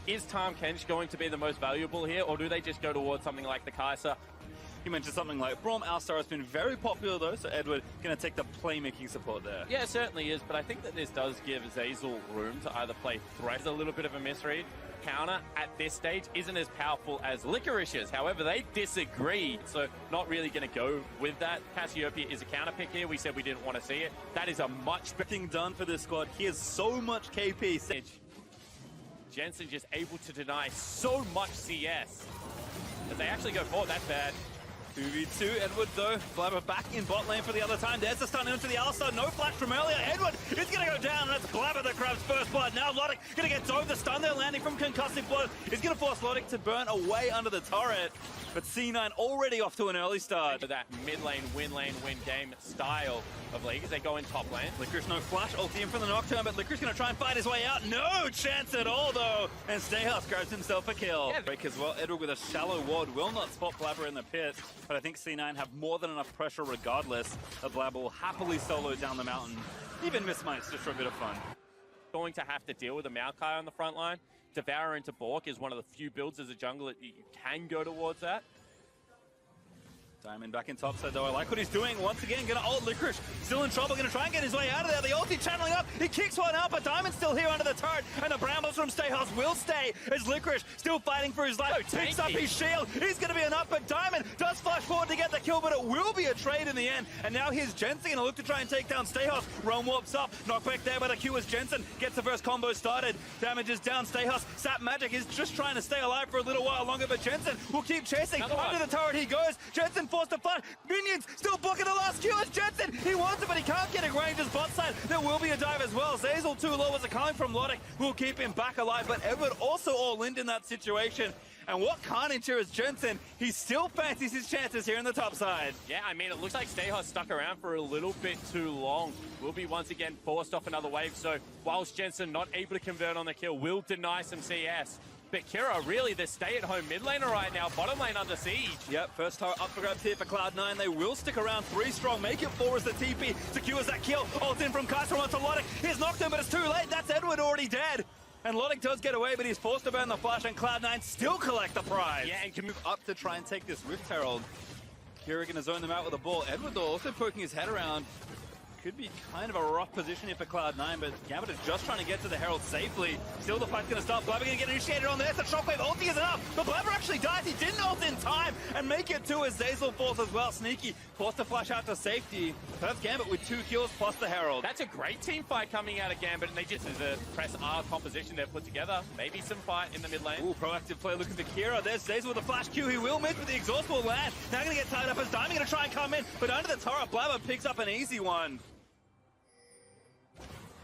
Is Tahm Kench going to be the most valuable here, or do they just go towards something like the Kai'Sa? You mentioned something like Braum. Alistar has been very popular though, so Edward going to take the playmaking support there. Yeah, it certainly is, but I think that this does give Zeyzal room to either play Threat, a little bit of a misread. Counter at this stage isn't as powerful as Licorice's. However, they disagree, so not really going to go with that. Cassiopeia is a counter pick here. We said we didn't want to see it. That is a much better thing done for this squad. He has so much KP. Jensen just able to deny so much CS. As they actually go forward, that's bad. 2v2, Edward though, Blabber back in bot lane for the other time. There's the stun into the Alistar, no flash from earlier. Edward is going to go down, and that's Blabber that grabs first blood. Now Logic going to get dove. The stun there landing from concussive blow is going to force Logic to burn away under the turret. But C9 already off to an early start. That mid lane, win game style of League as they go in top lane. Licorice no flash, ulti in for the Nocturne, but Licorice going to try and fight his way out. No chance at all though, and Stayhouse grabs himself a kill. Yeah. Break as well, Edward with a shallow ward will not spot Blabber in the pit, but I think C9 have more than enough pressure regardless. The Blabber will happily solo down the mountain, even miss mites just for a bit of fun. Going to have to deal with a Maokai on the front line. Devourer into Bork is one of the few builds as a jungler that you can go towards that. Diamond back in top side though. I like what he's doing. Once again, gonna ult Licorice. Still in trouble, gonna try and get his way out of there. The ulti channeling up. He kicks one out, but Diamond's still here under the turret. And the Brambles from Stayhouse will stay as Licorice still fighting for his life. Picks up his shield. He's gonna be enough, but Diamond does flash forward to get the kill, but it will be a trade in the end. And now here's Jensen gonna look to try and take down Stayhouse. Realm warps up. Knockback there by the Q as Jensen gets the first combo started. Damage is down. Stayhouse. Sap Magic is just trying to stay alive for a little while longer, but Jensen will keep chasing. Under the turret he goes. Jensen forced to flash. Minions still blocking the last Q as Jensen. He wants it, but he can't get a range as bot side. There will be a dive as well. Zeyzal too low as a coming from Logic will keep him back alive, but Edward also all in that situation. And what carnage here is Jensen. He still fancies his chances here in the top side. Yeah, I mean, it looks like Stayhouse stuck around for a little bit too long. Will be once again forced off another wave. So whilst Jensen not able to convert on the kill, will deny some CS. But Kira, really the stay-at-home mid laner right now, bottom lane under siege. Yep, first tower up for grabs here for Cloud9. They will stick around 3 strong, make it 4 as the TP secures that kill. Ult in from Kai'Sa onto Logic. Here's Nocturne, but it's too late. That's Edward already dead. And Logic does get away, but he's forced to burn the flash, and Cloud9 still collect the prize. Yeah, and can move up to try and take this Rift Herald. Kira gonna zone them out with a ball. Edward though also poking his head around. Could be kind of a rough position here for Cloud9, but Gambit is just trying to get to the Herald safely. Still the fight's going to start. Blabber going to get initiated on there. The Shockwave ulti is enough, but Blabber actually dies. He didn't ult in time and make it to as Zeyzal falls as well. Sneaky forced to flash out to safety. So that's Gambit with 2 kills plus the Herald. That's a great team fight coming out of Gambit, and they just, as a press R composition they've put together, maybe some fight in the mid lane. Ooh, proactive play looking for Kira. There's Zeyzal with a flash Q. He will miss, but the exhaust will land. Now going to get tied up as Diamond going to try and come in, but under the turret, Blabber picks up an easy one.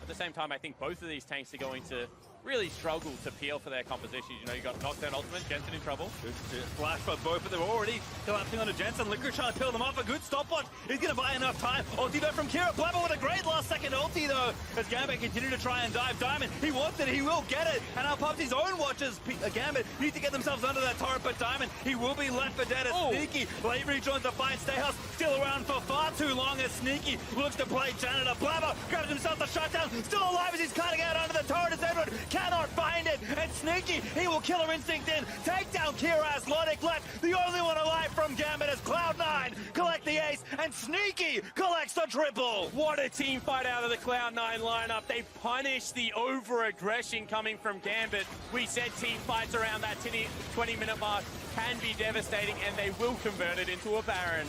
At the same time, I think both of these tanks are going to really struggle to peel for their compositions. You know, you got Nocturne ultimate, Jensen in trouble. Good flash for both, but they're already collapsing onto Jensen. Licorice trying to peel them off. A good stopwatch. He's going to buy enough time. Ulti back from Kira. Blabber with a great last second ulti though. As Gambit continue to try and dive. Diamond, he wants it. He will get it. And now pops his own watches. Gambit need to get themselves under that turret, but Diamond, he will be left for dead as Sneaky. Lavery joins the fight. Stayhouse still around for far too long as Sneaky looks to play Janitor. Blabber grabs himself the shutdown. Still alive as he's cutting out under the turret as Edward cannot find it. And Sneaky, he will Killer Instinct in. Take down Kira as Logic left. The only one alive from Gambit is Cloud9. Collect the ace, and Sneaky collects the triple. What a team fight out of the Cloud9 lineup. They punish the over-aggression coming from Gambit. We said team fights around that 20-minute mark can be devastating, and they will convert it into a Baron.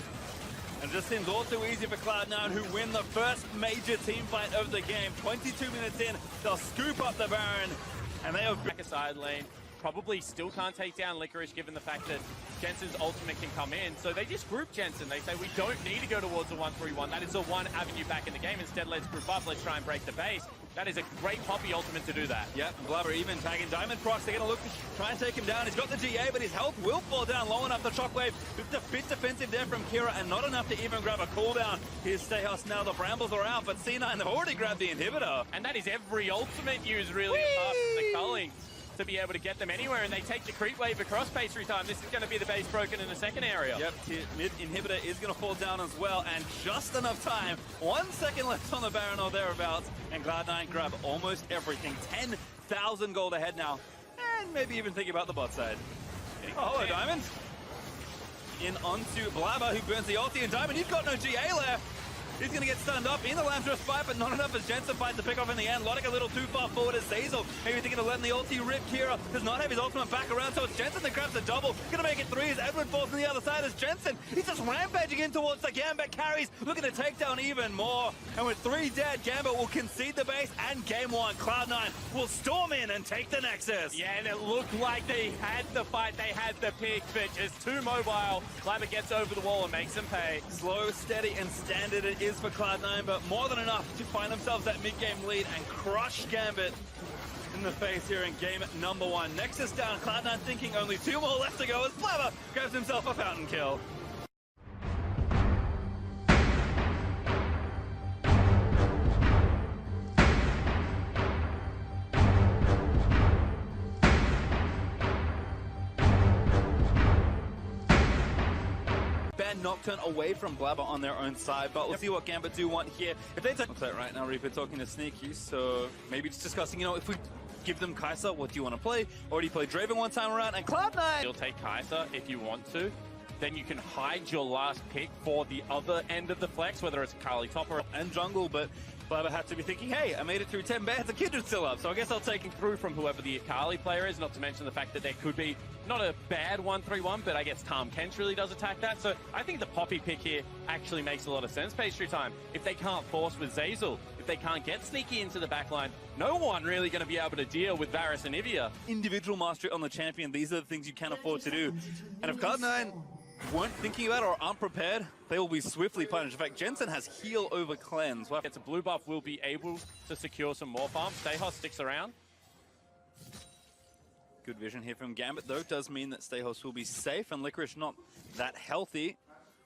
And it just seems all too easy for Cloud9, who win the first major team fight of the game. 22 minutes in, they'll scoop up the Baron. And they have back a side lane. Probably still can't take down Licorice given the fact that Jensen's ultimate can come in. So they just group Jensen. They say we don't need to go towards a 1-3-1. That is the one avenue back in the game. Instead, let's group up. Let's try and break the base. That is a great Poppy ultimate to do that. Yep, Blabber even tagging Diamond Procs. They're going to look to try and take him down. He's got the GA, but his health will fall down low enough. The Shockwave, just a bit defensive there from Kira, and not enough to even grab a cooldown. Here's Stayhouse now. The Brambles are out, but C9, they've already grabbed the inhibitor. And that is every ultimate use, really, apart from the culling, to be able to get them anywhere, and they take the creep wave across pastry time. This is going to be the base broken in the second area. Yep, mid inhibitor is going to fall down as well, and just enough time. 1 second left on the Baron or thereabouts, and Cloud9 grab almost everything. 10,000 gold ahead now. and maybe even thinking about the bot side. Oh, hello, Diamond. In onto Blabber, who burns the ulti, and Diamond, you've got no GA left. He's going to get stunned up in the Lamb's fight, but not enough as Jensen finds the pick off in the end. Logic a little too far forward as Zeyzal. Maybe thinking of letting the ulti rip. Kira does not have his ultimate back around, so it's Jensen that grabs the double. Going to make it 3 as Edward falls on the other side as Jensen. He's just rampaging in towards the Gambit carries, looking to take down even more. And with 3 dead, Gambit will concede the base, and game 1, Cloud9 will storm in and take the Nexus. Yeah, and it looked like they had the fight, they had the pick, but just too mobile. Climber gets over the wall and makes him pay. Slow, steady, and standard it is for Cloud9, but more than enough to find themselves that mid-game lead and crush Gambit in the face here in game number 1. Nexus down, Cloud9 thinking only 2 more left to go as Blabber grabs himself a fountain kill. Nocturne away from Blabber on their own side, but we'll see what Gambit do want here. If they take that right now, Reaper talking to Sneaky, so maybe just discussing, you know, if we give them Kai'Sa, what do you want to play? Already played Draven one time around, and Cloud9! You'll take Kai'Sa if you want to. Then you can hide your last pick for the other end of the flex, whether it's Kali top or and jungle, but Blabber had to be thinking, hey, I made it through 10 bans, the Kindred's still up, so I guess I'll take it through from whoever the Akali player is, not to mention the fact that there could be not a bad 1-3-1, but I guess Tom Kent really does attack that. So I think the Poppy pick here actually makes a lot of sense, Pastry Time. If they can't force with Zeyzal, if they can't get Sneaky into the backline, no one really going to be able to deal with Varus and Ivia. Individual mastery on the champion, these are the things you can afford to do. And if Cloud9 weren't thinking about or aren't prepared, they will be swiftly punished. In fact, Jensen has heal over cleanse. Gets a blue buff, will be able to secure some more farms. Stayhos sticks around. Good vision here from Gambit, though. Does mean that Stayhos will be safe, and Licorice not that healthy.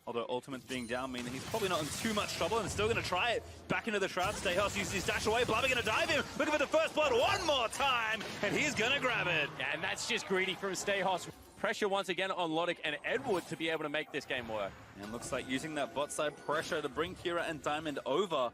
Although Ultimate's being down, meaning he's probably not in too much trouble and still going to try it. Back into the Shroud, Stayhos uses his dash away. Blabber going to dive him, looking for the first blood one more time, and he's going to grab it. Yeah, and that's just greedy from Stayhos. Pressure once again on Logic and Edward to be able to make this game work. And looks like using that bot side pressure to bring Kira and Diamond over.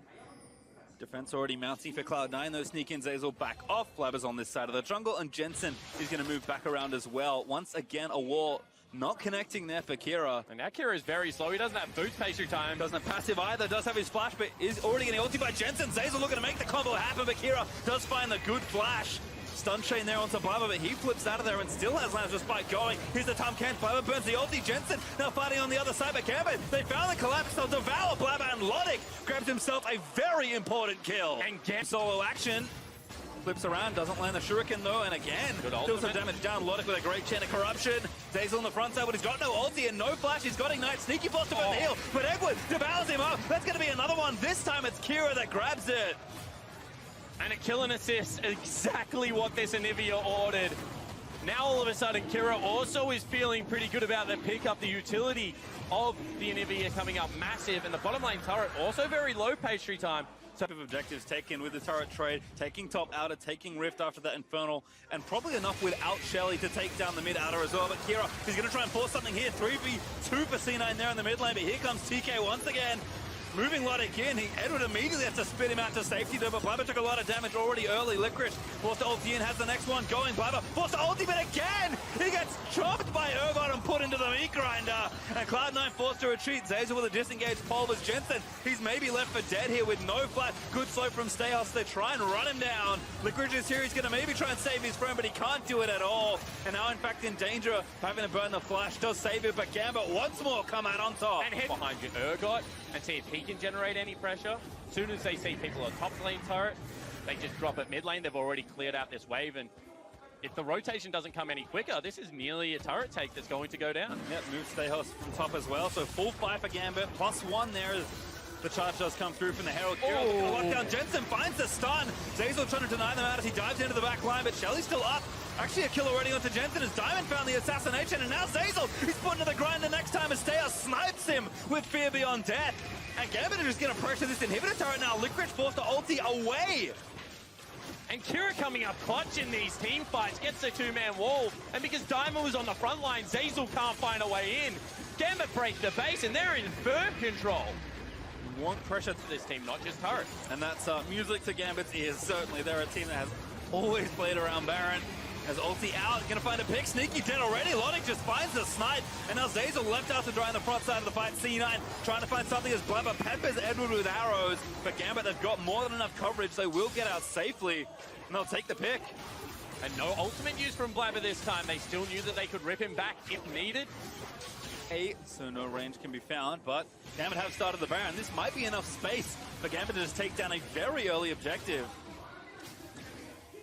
Defense already mounting for Cloud9. Those sneak in Zeyzal back off. Blabber's on this side of the jungle, and Jensen is going to move back around as well. Once again, a wall not connecting there for Kira. And now Kira is very slow. He doesn't have boots Pastry Time. Doesn't have passive either. Does have his flash, but is already getting ulted by Jensen. Zeyzal looking to make the combo happen, but Kira does find the good flash. Stun chain there onto Blabber, but he flips out of there and still has Lamb's Respite going. Here's the Tom Kent. Blabber burns the ulti. Jensen now fighting on the other side, but Gambit, they found the collapse. They'll devour Blabber, and Logic grabs himself a very important kill. And Gambit solo action. Flips around, doesn't land the shuriken though, and again, still some damage down. Logic with a great chain of corruption. Zeyzal on the front side, but he's got no ulti and no flash. He's got Ignite. Sneaky force to burn the heal, but Edward devours him up. That's going to be another one. This time it's Kira that grabs it. And a kill and assist, exactly what this Anivia ordered. Now all of a sudden, Kira also is feeling pretty good about the pickup. The utility of the Anivia coming up massive, and the bottom lane turret also very low Pastry Time. Type of objectives taken with the turret trade, taking top outer, taking Rift after that Infernal, and probably enough without Shelly to take down the mid outer as well. But Kira is going to try and force something here. 3v2 for C9 there in the mid lane, but here comes TK once again. Moving Logic in, Edward immediately has to spit him out to safety though, but Blabber took a lot of damage already early. Licorice forced to ulti in, has the next one going. Blabber forced to ulti, but again, he gets chopped by Urgot and put into the meat grinder. And Cloud9 forced to retreat. Zeyzal with a disengaged pole as Jensen. He's maybe left for dead here with no flash. Good slow from Stayhouse. They try and run him down. Licorice is here. He's going to maybe try and save his friend, but he can't do it at all. And now, in fact, in danger of having to burn the flash. Does save it, but Gambit once more come out on top. And hit behind you, Urgot, and see if he can generate any pressure. As soon as they see people on top lane turret, they just drop it mid lane. They've already cleared out this wave, and if the rotation doesn't come any quicker, this is nearly a turret take that's going to go down. Yep, move Stayhouse from top as well. So full fight for Gambit, +1 there as the charge does come through from the Herald. Kira lockdown. Jensen finds the stun. Zeyzal trying to deny them out as he dives into the back line, but Shelly's still up. Actually a kill already onto Jensen as Diamond found the assassination, and now Zeyzal, he's put into the grind the next time as Stayhouse snipes him with Fear Beyond Death. And Gambit is just going to pressure this inhibitor turret now. Licorice forced to ulti away. And Kira coming up clutch in these team fights, gets the two-man wall, and because Diamond was on the front line, Zeyzal can't find a way in. Gambit break the base, and they're in firm control. Want pressure to this team, not just turret. And that's music to Gambit's ears, certainly. They're a team that has always played around Baron. As ulti out, gonna find a pick. Sneaky dead already. Logic just finds the snipe. And now Zeyzal left out to dry on the front side of the fight. C9 trying to find something as Blabber peppers Edward with arrows. But Gambit, they've got more than enough coverage. They will get out safely. And they'll take the pick. And no ultimate use from Blabber this time. They still knew that they could rip him back if needed. So no range can be found, but Gambit have started the Baron. This might be enough space for Gambit to just take down a very early objective.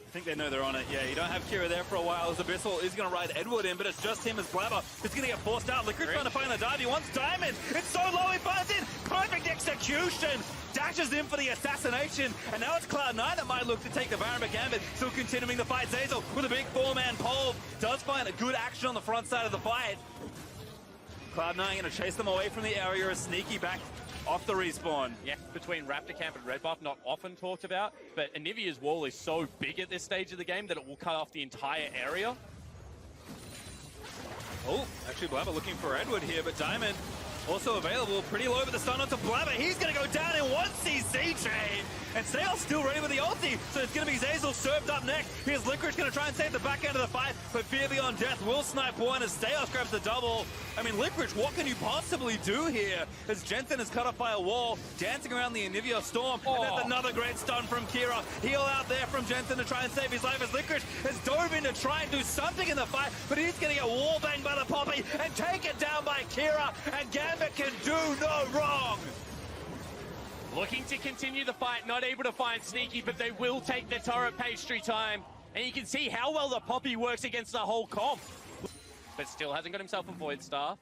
I think they know they're on it. Yeah, you don't have Kira there for a while as Abyssal is going to ride Edward in, but it's just him as Blabber. It's going to get forced out. Licorice trying to find the dive. He wants Diamond. It's so low, he finds it. Perfect execution. Dashes in for the assassination, and now it's Cloud9 that might look to take the Baron, but Gambit still continuing the fight. Zeyzal with a big four-man pole does find a good action on the front side of the fight. Cloud9 going to chase them away from the area as Sneaky back off the respawn. Yeah, between Raptor Camp and Red Buff, not often talked about, but Anivia's wall is so big at this stage of the game that it will cut off the entire area. Oh, actually Blabber looking for Edward here, but Diamond also available, pretty low with the stun onto Blabber. He's going to go down in one CC chain. And Sale's still ready with the ulti, so it's going to be Zeyzal served up next. Here's Licorice going to try and save the back end of the fight, but Fear Beyond Death will snipe one as Steos grabs the double. I mean, Licorice, what can you possibly do here? As Jensen is cut off by a wall, dancing around the Anivia Storm. And that's another great stun from Kira. Heal out there from Jensen to try and save his life as Licorice has dove in to try and do something in the fight, but he's going to get wall banged by the Poppy and taken down by Kira, and Gambit can do no wrong. Looking to continue the fight, not able to find Sneaky, but they will take the turret pastry time. And you can see how well the Poppy works against the whole comp. But still hasn't got himself a Void Staff.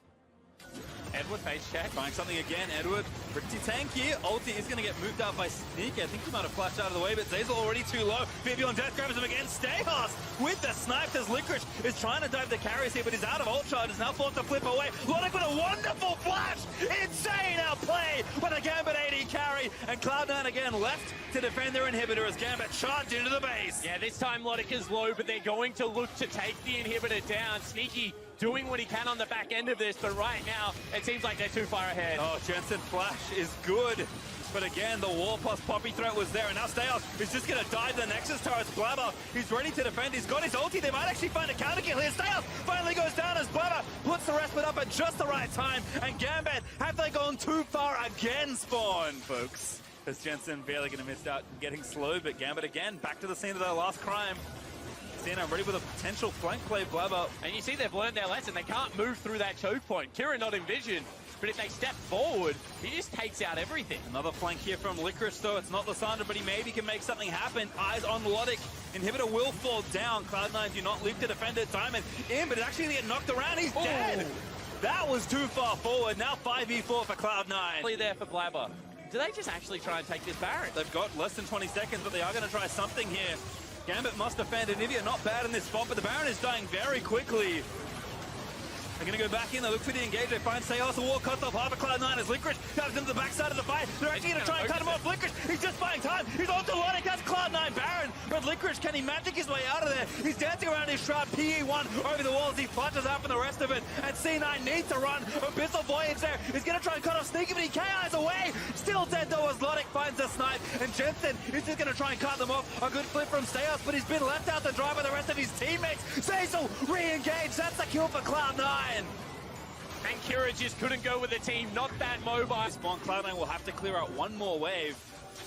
Edward face check. Trying something again, Edward. Pretty tanky. Ulti is going to get moved out by Sneaky. I think he might have flashed out of the way, but Zeyzal already too low. Fear Beyond Death grabs him again. Stayhouse with the snipe as Licorice is trying to dive the carries here, but he's out of ult charge. Is now forced to flip away. Logic with a wonderful flash. Insane outplay by the Gambit AD carry. And Cloud9 again left to defend their inhibitor as Gambit charged into the base. Yeah, this time Logic is low, but they're going to look to take the inhibitor down. Sneaky doing what he can on the back end of this, but right now it seems like they're too far ahead. Oh, Jensen flash is good. But again, the wall plus Poppy threat was there, and now Steos is just going to dive the Nexus turrets. Blabber, he's ready to defend. He's got his ulti. They might actually find a counter kill here. Steos finally goes down as Blabber puts the respite up at just the right time. And Gambit, have they gone too far again, Spawn, folks? As Jensen barely going to miss out getting slowed, but Gambit again back to the scene of their last crime. I'm ready with a potential flank play, Blabber. And you see they've learned their lesson. They can't move through that choke point. Kira not envisioned, but if they step forward, he just takes out everything. Another flank here from Licorice, though. It's not Lysandra, but he maybe can make something happen. Eyes on Logic. Inhibitor will fall down. Cloud9 do not leave to defend it. Diamond in, but it actually get knocked around. He's dead. That was too far forward. Now 5v4 for Cloud9. There for Blabber. Do they just actually try and take this Baron? They've got less than 20 seconds, but they are going to try something here. Gambit must defend Anivia, not bad in this spot, but the Baron is dying very quickly. They're going to go back in, they look for the engage, they find Seos, the wall cuts off half of Cloud9 as Licorice dives into the backside of the fight. They're actually going to try and cut him off. Licorice, he's just buying time. He's on to Logic, that's Cloud9 Baron. But Licorice, can he magic his way out of there? He's dancing around his shroud, PE1 over the walls. He flushes out from the rest of it. And C9 needs to run. Abyssal Voyage there. He's going to try and cut off Sneaky, but he KIs away. Still dead though as Logic finds the snipe. And Jensen is just going to try and cut them off. A good flip from Steos, but he's been left out to dry by the rest of his teammates. Zeyzal re-engage. That's the kill for Cloud9. And Kira just couldn't go with the team, not that mobile. Spawn Cloud9 will have to clear out one more wave,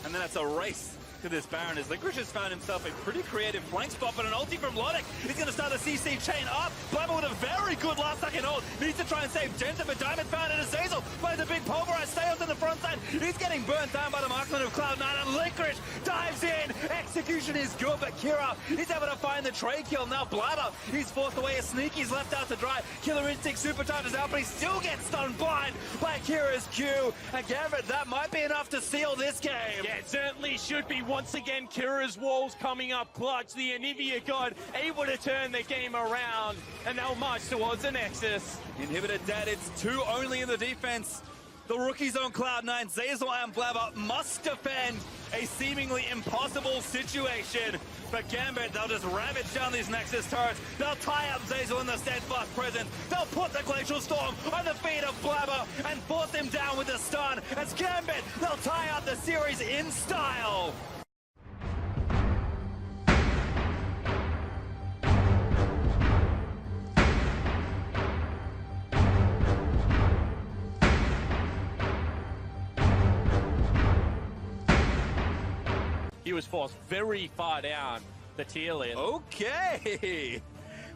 and then it's a race to this Baron as Licorice has found himself a pretty creative flank spot, but an ulti from Logic is going to start the CC chain up. Blabber with a very good last second ult. Needs to try and save Jensen, but Diamond found it as Zeyzal finds a big pulverized Steos in the front side. He's getting burnt down by the marksman of Cloud9, and Licorice dives in. Execution is good, but Kira is able to find the trade kill. Now Blabber, he's forced away as Sneaky's left out to dry. Killer Instinct supercharges out, but he still gets stunned blind by Kira's Q. And Gambit, that might be enough to seal this game. Yeah, it certainly should be. Once again, Kira's walls coming up clutch. The Anivia God able to turn the game around, and they'll march towards the Nexus. Inhibitor dead. It's two only in the defense. The rookies on Cloud9, Zeyzal and Blabber must defend a seemingly impossible situation. But Gambit, they'll just ravage down these Nexus turrets. They'll tie up Zeyzal in the steadfast presence. They'll put the Glacial Storm on the feet of Blabber and force him down with the stun. As Gambit, they'll tie up the series in style. he was forced very far down the tier list. Okay.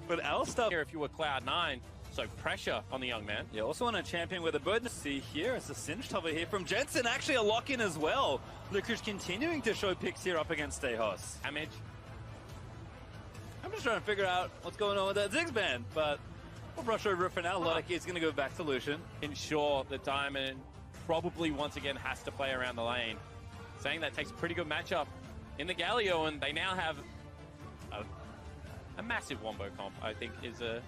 But Alistar, Here, if you were Cloud9, so pressure on the young man. yeah, also on a champion with a burden. See here, it's a cinched over here from Jensen, actually a lock-in as well. Licorice continuing to show picks here up against Stehos. Damage. I'm just trying to figure out what's going on with that Ziggs ban, but we'll brush over it for now. Logic is going to go back to Lucian. Ensure that Diamond probably once again has to play around the lane. Saying that takes a pretty good matchup in the Galio, and they now have a massive wombo comp, I think, is a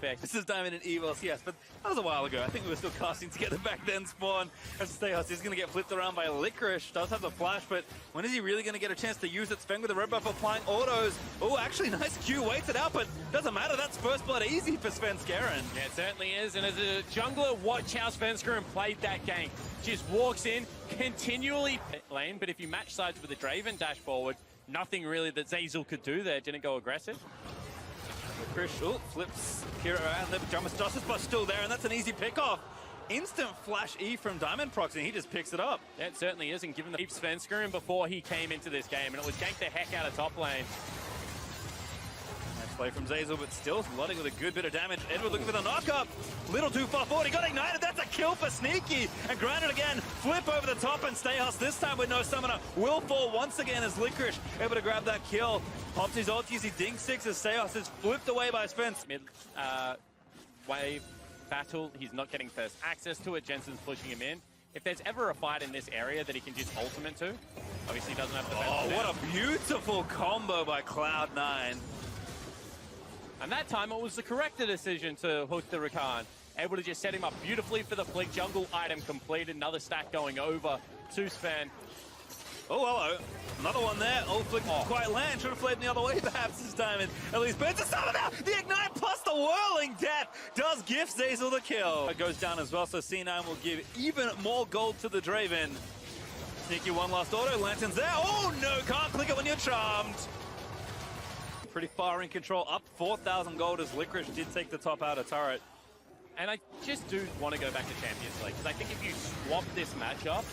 fair. This is Diamond and Evils, yes, but that was a while ago. I think we were still casting together back then, Spawn. As Stehos is going to get flipped around by Licorice. Does have the flash, but when is he really going to get a chance to use it? Sven with the red buff applying autos. Oh, actually, nice Q, waits it out, but doesn't matter. That's first blood easy for Svenskeren. Yeah, it certainly is, and as a jungler, watch how Svenskeren played that game. Just walks in, continually lane, but if you match sides with a Draven dash forward, nothing really that Zeyzal could do there. Didn't go aggressive. Licorice, flips Kira around there, but Justice Bus still there, and that's an easy pick-off. Instant flash E from Diamond Proxy, and he just picks it up. Yeah, it certainly is, and given the Svenskeren before he came into this game, and it was ganked the heck out of top lane. Nice play from Zeyzal, but still flooding with a good bit of damage. Edward looking for the knock-up. Little too far forward, he got ignited, that's a kill for Sneaky. And granted again, flip over the top, and Stehos this time with no summoner will fall once again as Licorice able to grab that kill. Pops his ult, using Ding 6 as Stehos is flipped away by Spence. Mid wave battle, he's not getting first access to it. Jensen's pushing him in. If there's ever a fight in this area that he can just ultimate to, obviously he doesn't have the best. Oh, what a beautiful combo by Cloud9. And that time it was the correct decision to hook the Rakan. Able to just set him up beautifully for the flick. Jungle item completed. Another stack going over to Sven. Oh, hello. Another one there. Oh, flick didn't quite land. Should have played the other way perhaps this time. And at least Spencer summon out. The Ignite plus the Whirling Death does gift Zeyzal the kill. It goes down as well, so C9 will give even more gold to the Draven. Sneaky one last auto. Lantern's there. Oh, no. Can't click it when you're charmed. Pretty far in control. Up 4,000 gold as Licorice did take the top out of turret. And I just do want to go back to Champions League, because I think if you swap this matchup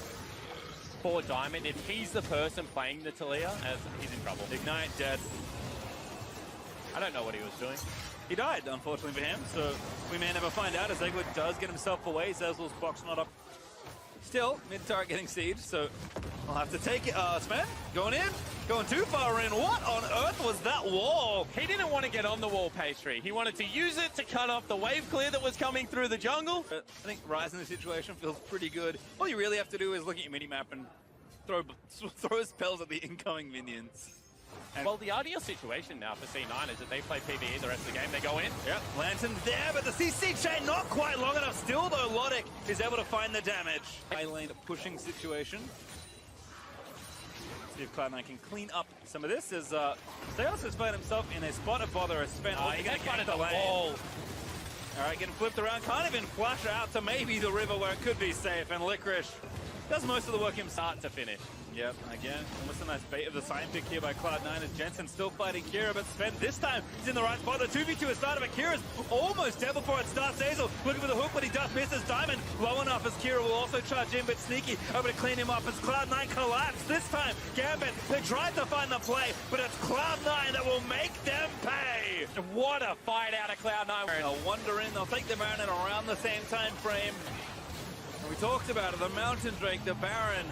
for Diamond, if he's the person playing the Talia, he's in trouble. Ignite dead. I don't know what he was doing. He died, unfortunately for him, so we may never find out as Eggwood does get himself away. Zeyzal's box not up. Still, mid-turret getting sieged, so I'll have to take it. Sven, going in, going too far in. What on earth was that wall? He didn't want to get on the wall, Pastry. He wanted to use it to cut off the wave clear that was coming through the jungle. I think Rise in this situation feels pretty good. All you really have to do is look at your minimap and throw spells at the incoming minions. And well, the ideal situation now for C9 is that they play PvE the rest of the game. They go in. Yep, Lantern there, but the CC chain not quite long enough. Still, though, Logic is able to find the damage. High lane pushing situation. See if Cloud9 can clean up some of this. As Stehos has found himself in a spot of bother as Sven. He's going to cut the wall. All right, getting flipped around. Can't even flash out to maybe the river where it could be safe. And Licorice does most of the work himself. Start to finish. Yep, again, almost a nice bait of the sign pick here by Cloud9 as Jensen still fighting Kira, but Sven this time is in the right spot. The 2v2 is started, but Kira's almost dead before it starts. Zeyzal looking for the hook, but he does miss as Diamond low enough as Kira will also charge in, but Sneaky over to clean him up as Cloud9 collapse. This time, Gambit, they tried to find the play, but it's Cloud9 that will make them pay. What a fight out of Cloud9. They'll wander in, they'll take the Baron in around the same time frame. And we talked about it, the Mountain Drake, the Baron.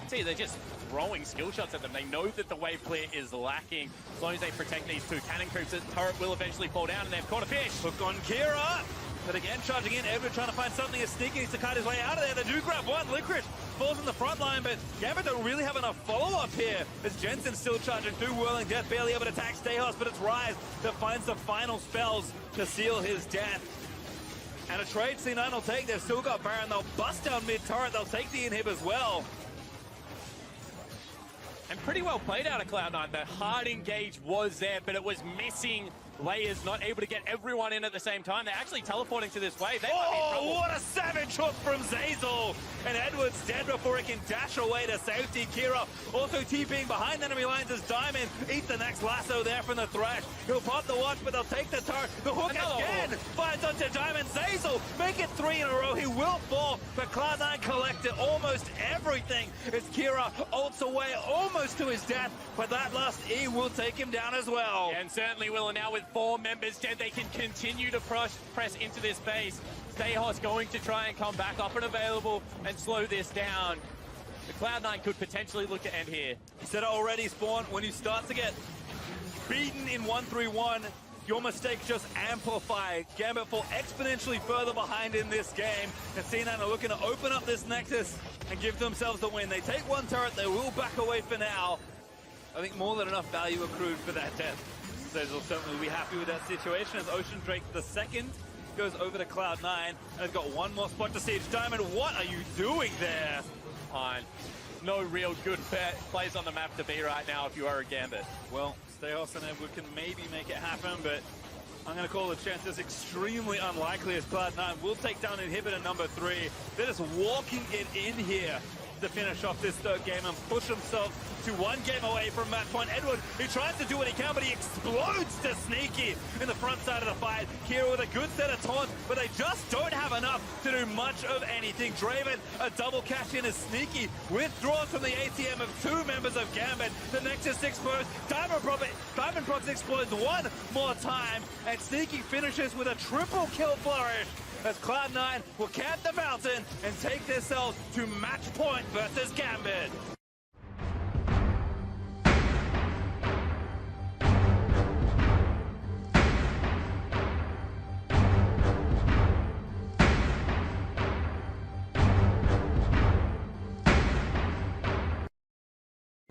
See, they're just throwing skill shots at them. They know that the wave clear is lacking. As long as they protect these two cannon creeps, the turret will eventually fall down, and they've caught a fish. Hook on Kira. But again, charging in, Edward trying to find something as Sneaky needs to cut his way out of there. They do grab one. Licorice falls in the front line, but Gambit don't really have enough follow-up here. As Jensen still charging through, Whirling Death, barely able to attack Stehos, but it's Rise that finds the final spells to seal his death. And a trade C9 will take. They've still got Baron. They'll bust down mid-turret. They'll take the inhib as well. And pretty well played out of Cloud9. The hard engage was there, but it was missing layers, not able to get everyone in at the same time. They're actually teleporting to this wave. They might be in Oh, trouble. what a savage hook from Zeyzal! And Edward's dead before he can dash away to safety. Kira also TPing behind enemy lines as Diamond eats the next lasso there from the Thresh. He'll pop the watch, but they'll take the turret. The hook Another again hook. finds onto Diamond. Zeyzal make it 3 in a row. He will fall, but Cloud9 collected almost everything as Kira ults away almost to his death, but that last E will take him down as well. And certainly will. And now with 4 members dead, they can continue to press into this base. Stayhos going to try and come back up and available and slow this down. The Cloud9 could potentially look to end here. You said it already, Spawn, when you start to get beaten in 1-3-1, your mistakes just amplify. Gambit fall exponentially further behind in this game, and C9 are looking to open up this Nexus and give themselves the win. They take 1 turret, they will back away for now. I think more than enough value accrued for that death. Zeyzal certainly will be happy with that situation as Ocean Drake the second goes over to Cloud9, and they've got 1 more spot to siege. Diamond, what are you doing there? Fine. No real good plays on the map to be right now if you are a Gambit. Well, Stayhos and Edward can maybe make it happen, but I'm going to call the chances extremely unlikely as Cloud9 will take down inhibitor number 3. They're just walking it in here to finish off this 3rd game and push themselves to 1 game away from match point. Edward, he tries to do what he can, but he explodes to Sneaky in the front side of the fight. Kira with a good set of taunts, but they just don't have enough to do much of anything. Draven, a double cash in as Sneaky withdraws from the ATM of 2 members of Gambit. The Nexus explodes. Diamond Prox explodes 1 more time, and Sneaky finishes with a triple kill flourish as Cloud9 will camp the mountain and take themselves to match point versus Gambit.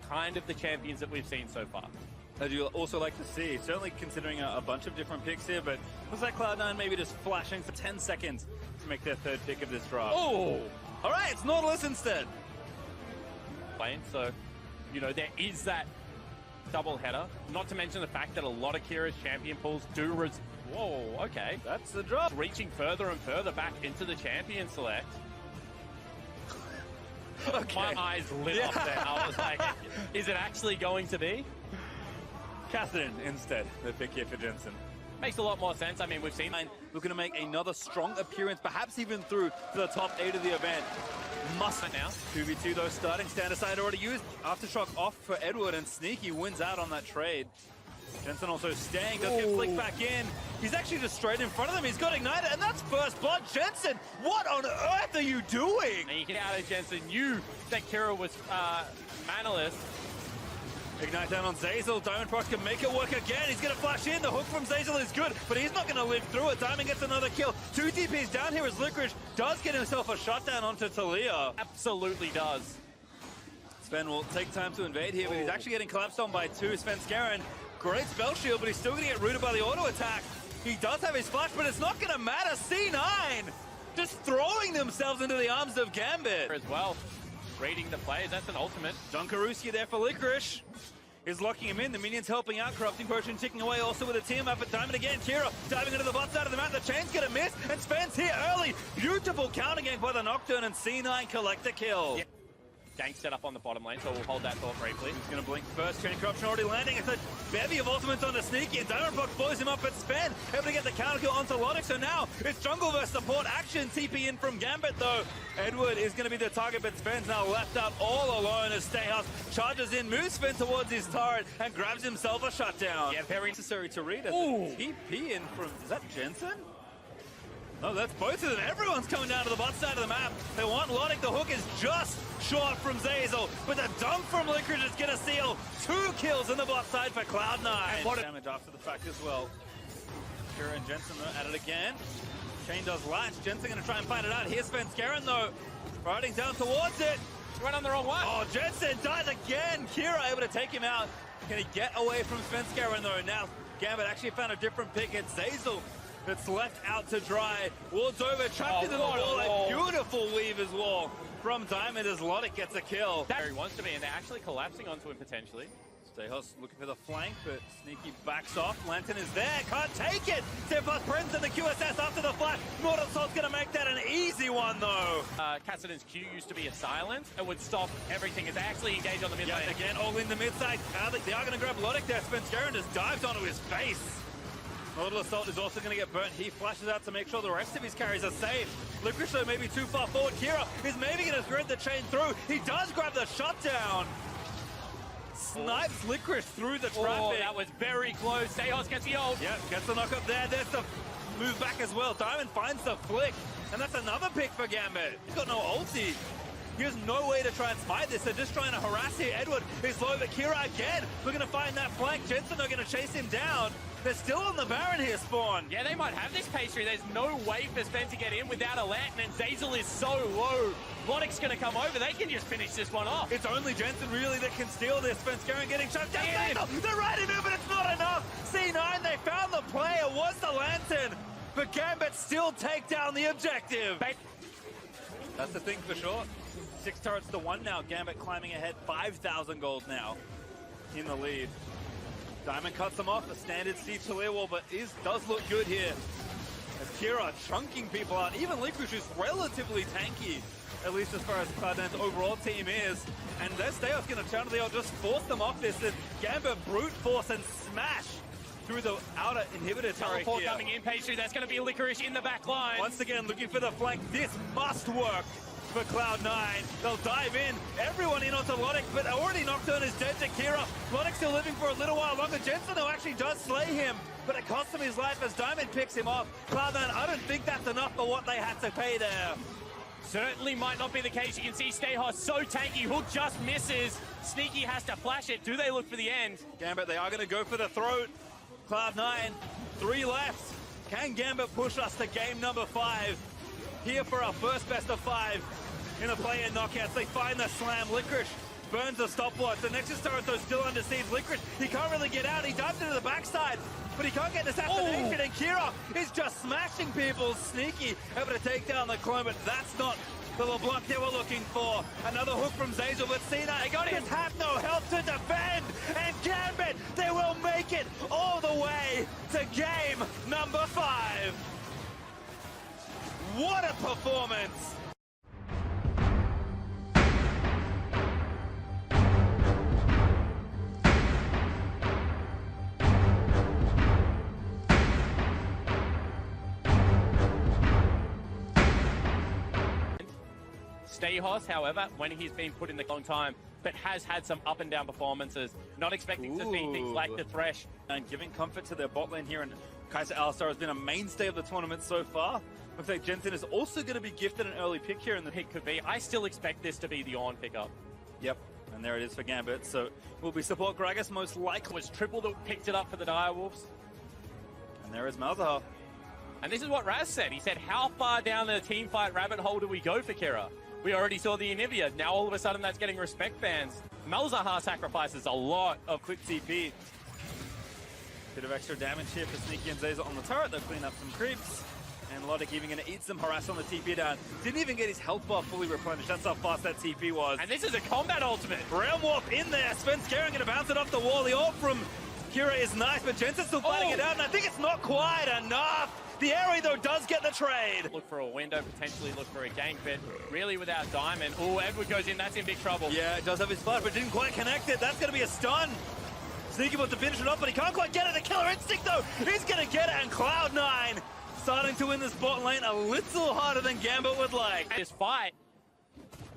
Kind of the champions that we've seen so far. I'd also like to see, certainly considering a bunch of different picks here, but looks like Cloud9 maybe just flashing for 10 seconds to make their 3rd pick of this draft. Oh! All right, it's Nautilus instead. So, you know, there is that double header. Not to mention the fact that a lot of Kira's champion pools do whoa, okay. That's the drop. Reaching further and further back into the champion select. Okay. My eyes lit up there. I was like, is it actually going to be? Catherine instead, the pick here for Jensen. Makes a lot more sense. I mean, we've seen... Looking to make another strong appearance, perhaps even through to the top 8 of the event. Must now. 2v2 though, starting stand aside already used. Aftershock off for Edward, and Sneaky wins out on that trade. Jensen also staying, does get flicked back in. He's actually just straight in front of them. He's got ignited, and that's first blood. Jensen, what on earth are you doing? And you get out of Jensen, knew that Kira was manaless. Ignite down on Zeyzal. Diamond Prox can make it work again. He's going to flash in. The hook from Zeyzal is good, but he's not going to live through it. Diamond gets another kill. 2 DPs down here as Licorice does get himself a shutdown onto Talia. Absolutely does. Sven will take time to invade here, but he's actually getting collapsed on by 2. Sven Skaran, great spell shield, but he's still going to get rooted by the auto attack. He does have his flash, but it's not going to matter. C9 just throwing themselves into the arms of Gambit. As well, reading the players, that's an ultimate. Dunkaruski there for Licorice. Is locking him in. The minions helping out. Corrupting Potion ticking away also with a team up at Diamond again. Kira diving into the bot side of the map. The chain's gonna miss, and Sven's here early. Beautiful counter gank by the Nocturne, and C9 collect the kill. Yeah. Gank set up on the bottom lane, so we'll hold that thought briefly. He's gonna blink first. Chain Corruption already landing. It's a bevy of ultimates on the Sneaky, and Diamond Prox blows him up, but Sven able to get the counter kill onto Logic. So now it's jungle versus support action. TP in from Gambit though. Edward is gonna be the target, but Sven's now left out all alone as Stayhouse charges in, moves Sven towards his turret, and grabs himself a shutdown. Yeah, very necessary to read it. TP in from, is that Jensen? No, that's both of them. Everyone's coming down to the bot side of the map. They want Logic. The hook is just short from Zeyzal, but the dunk from Licorice is going to seal 2 kills in the bot side for Cloud9. What damage after the fact as well. Kira and Jensen though at it again. Chain does latch. Jensen going to try and find it out. Here's Sven Skaran though, riding down towards it. Went on the wrong one. Oh, Jensen dies again. Kira able to take him out. Can he get away from Sven Skaran though? Now Gambit actually found a different pick. It's Zeyzal that's left out to dry. Wards over, trapped into the wall. A beautiful weave as well from Diamond as Logic gets a kill. Where he wants to be, and they're actually collapsing onto him potentially. Stehos looking for the flank, but Sneaky backs off. Lantern is there, can't take it! Stefos Prince and the QSS after the flash. Mortal Assault's gonna make that an easy one, though. Kassadin's Q used to be a silence. It would stop everything as they actually engage on the mid lane. Yeah, again, all in the mid side. They are gonna grab Lodic there. Spenskeren just dives onto his face. Mortal Assault is also going to get burnt. He flashes out to make sure the rest of his carries are safe. Licorice, though, maybe too far forward. Kira is maybe going to thread the chain through. He does grab the shutdown. Snipes Licorice through the traffic. Oh, that was very close. Stehos gets the ult. Yeah, gets the knock up there. There's the move back as well. Diamond finds the flick. And that's another pick for Gambit. He's got no ulti. He has no way to try and smite this. They're just trying to harass here. Edward is low, but Kira again looking to find that flank. Jensen are going to chase him down. They're still on the Baron here, Spawn. Yeah, they might have this pastry. There's no way for Sven to get in without a lantern, and Zazel is so low. Lodic's going to come over. They can just finish this one off. It's only Jensen really that can steal this. Spenskeren getting shut down. They're right in it, but it's not enough. C9, they found the play. It was the lantern. But Gambit still take down the objective. That's the thing for sure. 6 turrets to 1 now. Gambit climbing ahead. 5,000 gold now in the lead. Diamond cuts them off, a standard siege to Leerwall, but does look good here. As Kira chunking people out, even Licorice is relatively tanky, at least as far as Cloud9's overall team is. And their Stehos going to turn to the ult, just force them off this, and Gambit brute force and smash through the outer inhibitor turret here. Coming in, pastry, that's going to be Licorice in the back line. Once again, looking for the flank. This must work for Cloud9. They'll dive in. Everyone in onto Lodic, but already Nocturne is dead to Kira. Lodic still living for a little while longer. Jensen, though, actually does slay him, but it costs him his life as Diamond picks him off. Cloud9, I don't think that's enough for what they had to pay there. Certainly might not be the case. You can see Stehos so tanky. Hook just misses. Sneaky has to flash it. Do they look for the end? Gambit, they are going to go for the throat. Cloud9, 3 left. Can Gambit push us to game number 5? Here for our first best of 5 in the play-in knockouts. They find the slam. Licorice burns the stopwatch. The Nexus turret, though, still under siege. Licorice, he can't really get out. He dives into the backside, but he can't get this assassination. And Kira is just smashing people. Sneaky able to take down the clone, but that's not the LeBlanc they were looking for. Another hook from Zazel, but Cena, they got him. Have no help to defend. And Gambit, they will make it all the way to game number 5. What a performance! Stehos, however, when he's been put in the long time, but has had some up and down performances. Not expecting to see things like the Thresh. And giving comfort to their bot lane here, and Kaiser Alistar has been a mainstay of the tournament so far. Looks like Jensen is also going to be gifted an early pick here in the It could be. I still expect this to be the Ornn pickup. Yep, and there it is for Gambit. So will be support Gragas most likely. Was triple that picked it up for the Direwolves. And there is Malzahar. And this is what Raz said. He said, how far down the team fight rabbit hole do we go for Kira? We already saw the Anivia. Now all of a sudden that's getting respect bans. Malzahar sacrifices a lot of quick TP. Bit of extra damage here for Sneaky and Zazel on the turret. They'll clean up some creeps. And Lodic even going to eat some harass on the TP down. Didn't even get his health bar fully replenished. That's how fast that TP was. And this is a combat ultimate. Realm Warp in there. Spenskeren going to bounce it off the wall. The ult from Kira is nice, but Jensen's still fighting it out. And I think it's not quite enough. The area, though, does get the trade. Look for a window, potentially look for a gank, but really without Diamond. Oh, Edward goes in. That's in big trouble. Yeah, it does have his flash, but didn't quite connect it. That's going to be a stun. Sneaky wants to finish it off, but he can't quite get it. The killer instinct, though, he's going to get it. And Cloud9 starting to win this bot lane a little harder than Gambit would like. This fight,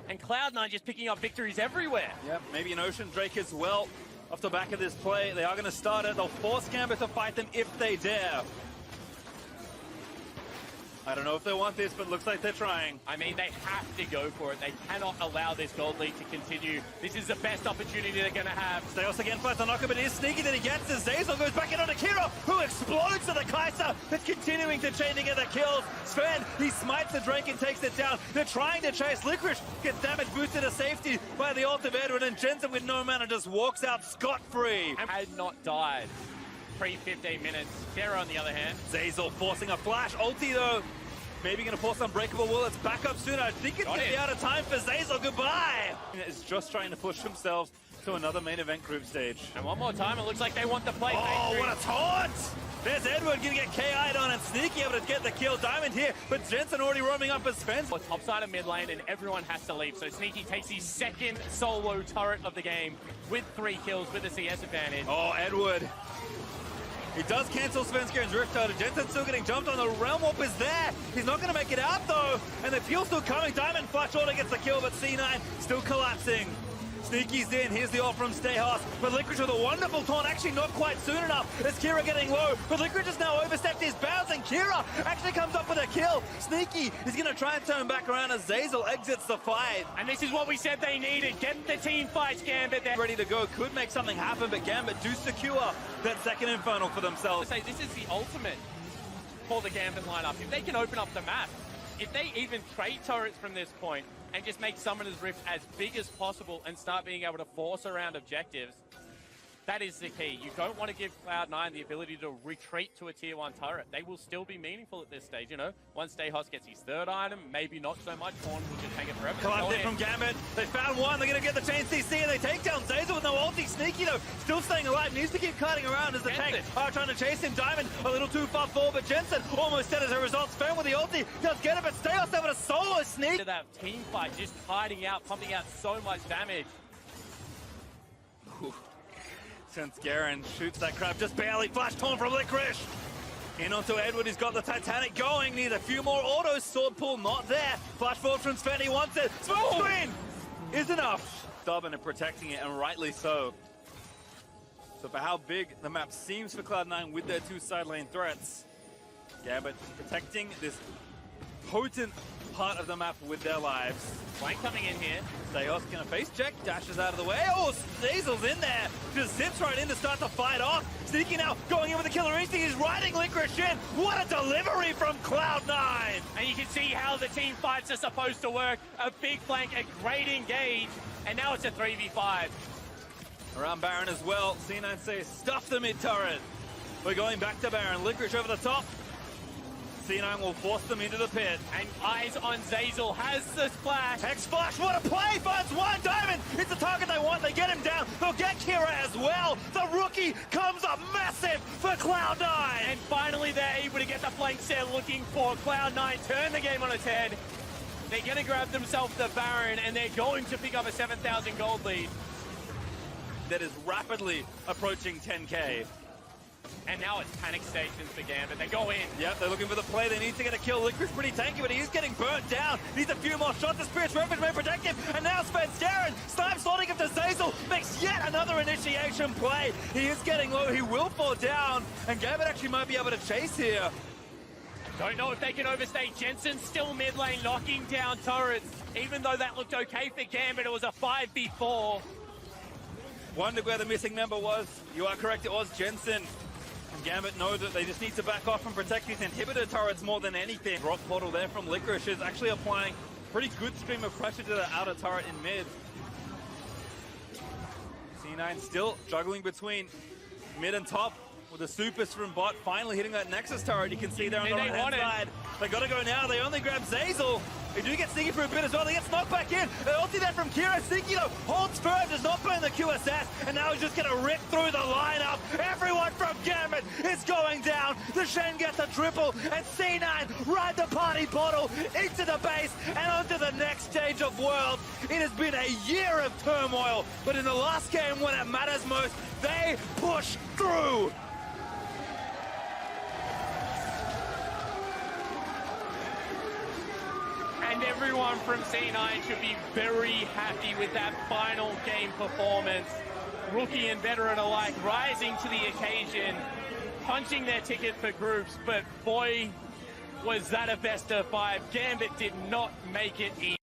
and Cloud9 just picking up victories everywhere. Yep, maybe an Ocean Drake as well. Off the back of this play, they are going to start it. They'll force Gambit to fight them if they dare. I don't know if they want this, but looks like they're trying. I mean, they have to go for it. They cannot allow this gold lead to continue. This is the best opportunity they're going to have. Stehos again finds the knocker, but it is Sneaky that he gets as Zazel goes back in onto Kira, who explodes to the Kaiser, that's continuing to chain together kills. Sven, he smites the Drake and takes it down. They're trying to chase. Licorice gets damage boosted to safety by the ult of Edward, and Jensen with no mana just walks out scot-free. And had not died pre-15 minutes. Kira, on the other hand. Zazel forcing a flash. Ulti, though. Maybe going to force unbreakable wall. It's back up soon. I think it's going to be out of time for Zeyzal. Goodbye. Is just trying to push themselves to another main event group stage. And one more time, it looks like they want the play. Oh, what a taunt! There's Edward going to get KI'd on and Sneaky able to get the kill. Diamond here, but Jensen already roaming up his fence. Top side of mid lane and everyone has to leave. So Sneaky takes his second solo turret of the game with 3 kills with a CS advantage. Oh, Edward. He does cancel Svenskerin's Rift out. Jensen's still getting jumped on. The Realm Warp is there. He's not going to make it out though. And the fuel's still coming. Diamond Flash Order gets the kill, but C9 still collapsing. Sneaky's in, here's the ult from Stayhouse, but Licorice with a wonderful taunt, actually not quite soon enough, as Kira getting low, but Licorice has now overstepped his bounds, and Kira actually comes up with a kill. Sneaky is going to try and turn back around as Zeyzal exits the fight. And this is what we said they needed, get the team fights, Gambit. They're ready to go, could make something happen, but Gambit do secure that second Infernal for themselves. This is the ultimate for the Gambit lineup. If they can open up the map, if they even trade turrets from this point, and just make Summoner's Rift as big as possible and start being able to force around objectives, that is the key. You don't want to give Cloud9 the ability to retreat to a tier 1 turret. They will still be meaningful at this stage, you know. Once Stayhouse gets his 3rd item, maybe not so much. Horn will just hang it forever. Collapsed in from Gambit. They found one. They're going to get the chain CC and they take down Zeyzal with no ulti. Sneaky though, still staying alive. Needs to keep cutting around as the tank are trying to chase him. Diamond a little too far forward, but Jensen almost dead as a result. Sven with the ulti does get it, but Stayhouse able to solo Sneak. That team fight, just hiding out, pumping out so much damage. Since Garen shoots that crab, just barely flash torn from Licorice. In onto Edward, he's got the Titanic going. Needs a few more autos. Sword pull not there. Flash forward from Sven, he wants it. Smoke screen is enough. Stubborn and protecting it, and rightly so. So for how big the map seems for Cloud9 with their 2 side lane threats, Gambit protecting this potent part of the map with their lives. Flank coming in here. Stayhouse gonna face check, dashes out of the way. Oh, Zeyzal's in there. Just zips right in to start the fight off. Sneaky now, going in with the killer instinct. He's riding Licorice in. What a delivery from Cloud9. And you can see how the team fights are supposed to work. A big flank, a great engage, and now it's a 3v5. Around Baron as well. C9 says, stuff the mid turret. We're going back to Baron. Licorice over the top. C9 will force them into the pit. And eyes on Zeyzal, has the splash. Hex Flash, what a play! Finds one Diamond! It's the target they want, they get him down. They'll get Kira as well. The rookie comes up massive for Cloud9. And finally they're able to get the flanks they're looking for. Cloud9 turn the game on its head. They're going to grab themselves the Baron, and they're going to pick up a 7,000 gold lead. That is rapidly approaching 10k. And now it's panic stations for Gambit. They go in. Yep, they're looking for the play. They need to get a kill. Licorice pretty tanky, but he's getting burnt down. Needs a few more shots. The Spirit's Refuge may protect him. And now Svenskeren, Snipe slotting him to Zeyzal, makes yet another initiation play. He is getting low. He will fall down. And Gambit actually might be able to chase here. Don't know if they can overstay. Jensen still mid lane, knocking down turrets. Even though that looked okay for Gambit, it was a 5v4. Wondered where the missing member was. You are correct, it was Jensen. And Gambit know that they just need to back off and protect these inhibitor turrets more than anything. Rock Portal there from Licorice is actually applying pretty good stream of pressure to the outer turret in mid. C9 still juggling between mid and top with the supers from bot finally hitting that Nexus turret. You can see there on the right-hand side. They gotta go now. They only grab Zeyzal. They do get Sneaky for a bit as well. They get knocked back in. They ulti that from Kira. Sneaky though holds firm, does not burn the QSS, and now he's just gonna rip through the lineup. Everyone from Gambit is going down. The Shen gets a triple, and C9 ride the party bottle into the base and onto the next stage of World. It has been a year of turmoil, but in the last game when it matters most, they push through. And everyone from C9 should be very happy with that final game performance. Rookie and veteran alike rising to the occasion, punching their ticket for groups, but boy, was that a best of 5. Gambit did not make it easy.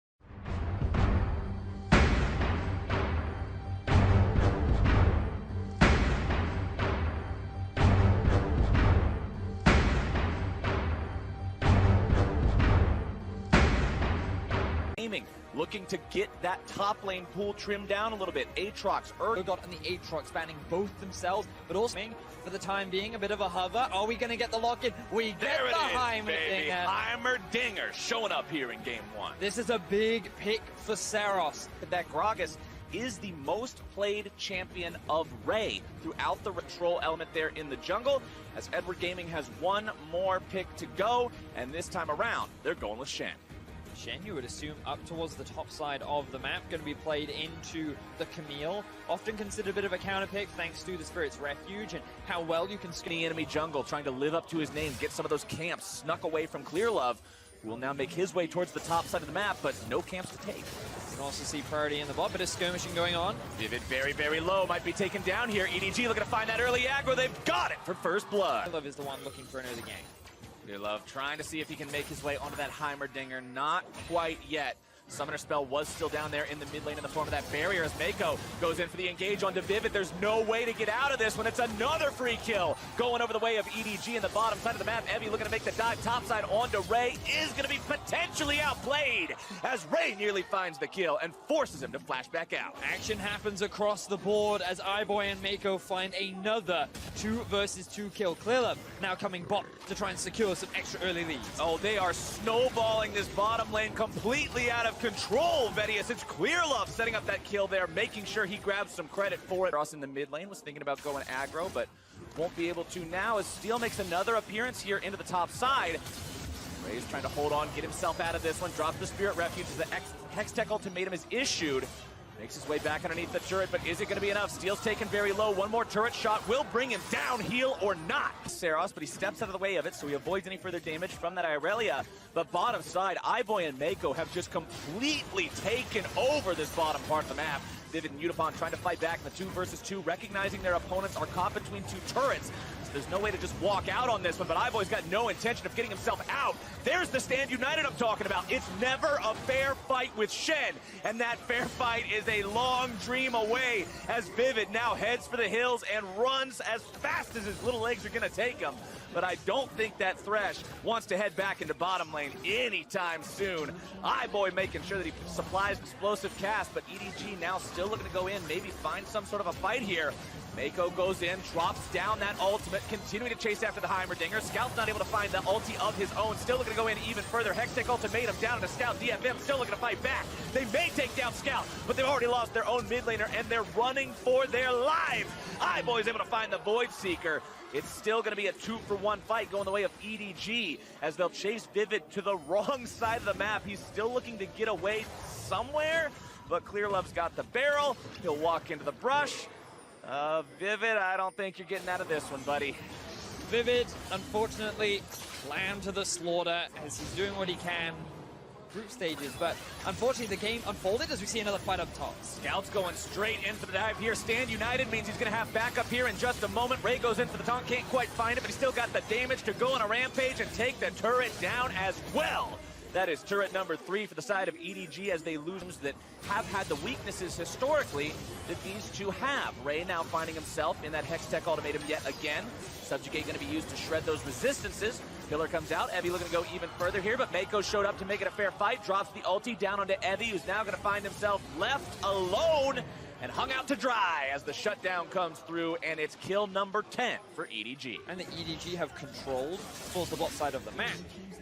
Aiming, looking to get that top lane pool trimmed down a little bit. Aatrox, Got on the Aatrox, banning both themselves, but also for the time being a bit of a hover. Are we going to get the lock-in? We get there the it is, baby. Heimerdinger. Heimerdinger showing up here in game one. This is a big pick for Seros. That Gragas is the most played champion of Ray throughout the troll element there in the jungle, as Edward Gaming has one more pick to go, and this time around, they're going with Shen. Shen, you would assume, up towards the top side of the map, going to be played into the Camille. Often considered a bit of a counter pick thanks to the Spirit's Refuge and how well you can The enemy jungle, trying to live up to his name, get some of those camps snuck away from Clearlove, who will now make his way towards the top side of the map, but no camps to take. You can also see priority in the bot, bit of skirmishing going on. Vivid very, very low, might be taken down here. EDG looking to find that early aggro. They've got it for first blood. Love is the one looking for an early game. Clearlove trying to see if he can make his way onto that Heimerdinger. Not quite yet. Summoner spell was still down there in the mid lane in the form of that barrier as Mako goes in for the engage onto Vivid. There's no way to get out of this when it's another free kill going over the way of EDG in the bottom side of the map. Evie looking to make the dive topside onto Ray is going to be potentially outplayed as Ray nearly finds the kill and forces him to flash back out. Action happens across the board as iBoy and Mako find another 2 versus 2 kill. Clearlove now coming bot to try and secure some extra early leads. Oh, they are snowballing this bottom lane completely out of control. Vedius, it's Clearlove setting up that kill there, making sure he grabs some credit for it. Ross in the mid lane was thinking about going aggro, but won't be able to now as Steel makes another appearance here into the top side. Ray's trying to hold on, get himself out of this one, drops the Spirit Refuge as the Hextech ultimatum is issued. Makes his way back underneath the turret, but is it going to be enough? Steel's taken very low. One more turret shot will bring him down, heal or not. Seros, but he steps out of the way of it, so he avoids any further damage from that Irelia. But bottom side, iBoy and Mako have just completely taken over this bottom part of the map. Vivid and Udapon trying to fight back in the 2 versus 2, recognizing their opponents are caught between 2 turrets. So there's no way to just walk out on this one, but iBoy's got no intention of getting himself out. There's the Stand United I'm talking about. It's never a fair fight with Shen, and that fair fight is a long dream away as Vivid now heads for the hills and runs as fast as his little legs are going to take him. But I don't think that Thresh wants to head back into bottom lane anytime soon. iBoy making sure that he supplies explosive cast, but EDG now still looking to go in, maybe find some sort of a fight here. Mako goes in, drops down that ultimate, continuing to chase after the Heimerdinger. Scout's not able to find the ulti of his own, still looking to go in even further. Hextech ultimatum down to Scout. DFM still looking to fight back. They may take down Scout, but they've already lost their own mid laner, and they're running for their lives. iBoy's able to find the Void Seeker. It's still going to be a 2-for-1 fight going the way of EDG as they'll chase Vivid to the wrong side of the map. He's still looking to get away somewhere, but Clearlove's got the barrel. He'll walk into the brush. Vivid, I don't think you're getting out of this one, buddy. Vivid, unfortunately, slammed to the slaughter as he's doing what he can. Group stages, but unfortunately the game unfolded as we see another fight up top. Scout's going straight in for the dive here. Stand United means he's going to have backup here in just a moment. Ray goes in for the taunt, can't quite find it, but he's still got the damage to go on a rampage and take the turret down as well. That is turret number 3 for the side of EDG as they lose that have had the weaknesses historically that these two have. Ray now finding himself in that Hextech ultimatum yet again. Subjugate going to be used to shred those resistances. Pillar comes out. Evie looking to go even further here, but Mako showed up to make it a fair fight. Drops the ulti down onto Evie, who's now going to find himself left alone and hung out to dry as the shutdown comes through, and it's kill number 10 for EDG. And the EDG have controlled towards the bot side of the map.